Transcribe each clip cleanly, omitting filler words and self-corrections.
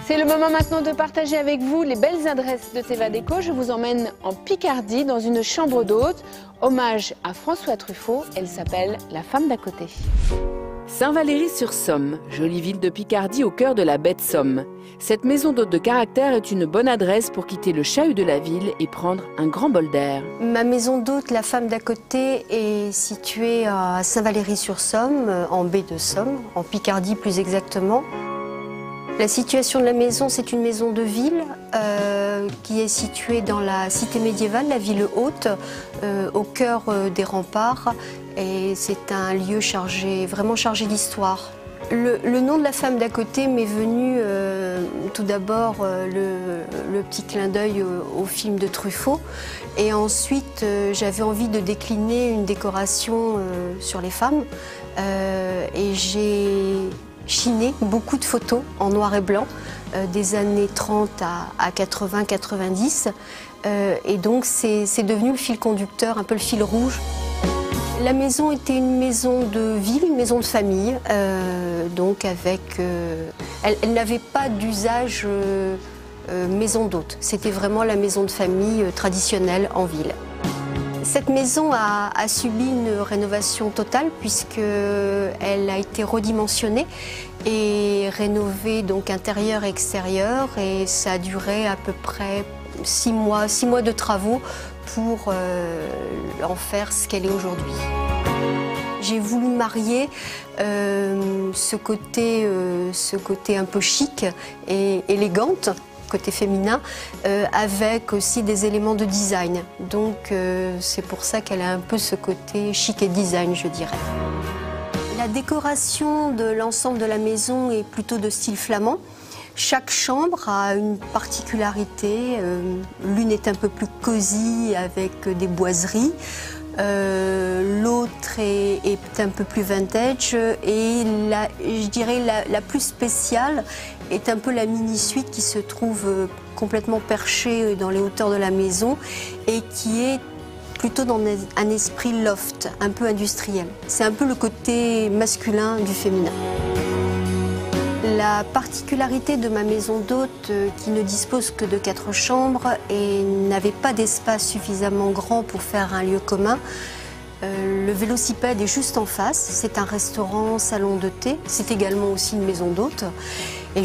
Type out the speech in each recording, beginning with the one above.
C'est le moment maintenant de partager avec vous les belles adresses de Teva Déco. Je vous emmène en Picardie dans une chambre d'hôte. Hommage à François Truffaut, elle s'appelle La femme d'à côté. Saint-Valery-sur-Somme, jolie ville de Picardie au cœur de la baie de Somme. Cette maison d'hôte de caractère est une bonne adresse pour quitter le chahut de la ville et prendre un grand bol d'air. Ma maison d'hôte, La femme d'à côté, est située à Saint-Valery-sur-Somme, en baie de Somme, en Picardie plus exactement. La situation de la maison, c'est une maison de ville qui est située dans la cité médiévale, la ville haute, au cœur des remparts. Et c'est un lieu vraiment chargé d'histoire. Le nom de La femme d'à côté m'est venu tout d'abord le petit clin d'œil au film de Truffaut. Et ensuite, j'avais envie de décliner une décoration sur les femmes. Et j'ai chiné beaucoup de photos en noir et blanc des années 30 à 80-90. Et donc, c'est devenu le fil conducteur, un peu le fil rouge. La maison était une maison de ville, une maison de famille, donc avec... elle n'avait pas d'usage maison d'hôte. C'était vraiment la maison de famille traditionnelle en ville. Cette maison a subi une rénovation totale puisqu'elle a été redimensionnée et rénovée donc intérieur et extérieur, et ça a duré à peu près 6 mois de travaux pour en faire ce qu'elle est aujourd'hui. J'ai voulu marier ce côté un peu chic et élégante, côté féminin, avec aussi des éléments de design. Donc c'est pour ça qu'elle a un peu ce côté chic et design, je dirais. La décoration de l'ensemble de la maison est plutôt de style flamand. Chaque chambre a une particularité. L'une est un peu plus cosy avec des boiseries. L'autre est un peu plus vintage. Et je dirais la plus spéciale est un peu la mini-suite qui se trouve complètement perchée dans les hauteurs de la maison et qui est plutôt dans un esprit loft, un peu industriel. C'est un peu le côté masculin du féminin. La particularité de ma maison d'hôte, qui ne dispose que de 4 chambres et n'avait pas d'espace suffisamment grand pour faire un lieu commun, le vélocipède est juste en face. C'est un restaurant, salon de thé. C'est également aussi une maison d'hôte. Et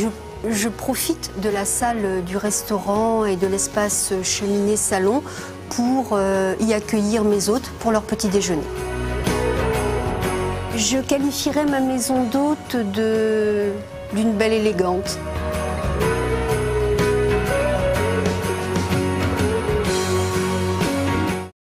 je profite de la salle du restaurant et de l'espace cheminée-salon pour y accueillir mes hôtes pour leur petit déjeuner. Je qualifierais ma maison d'hôte d'une belle élégante.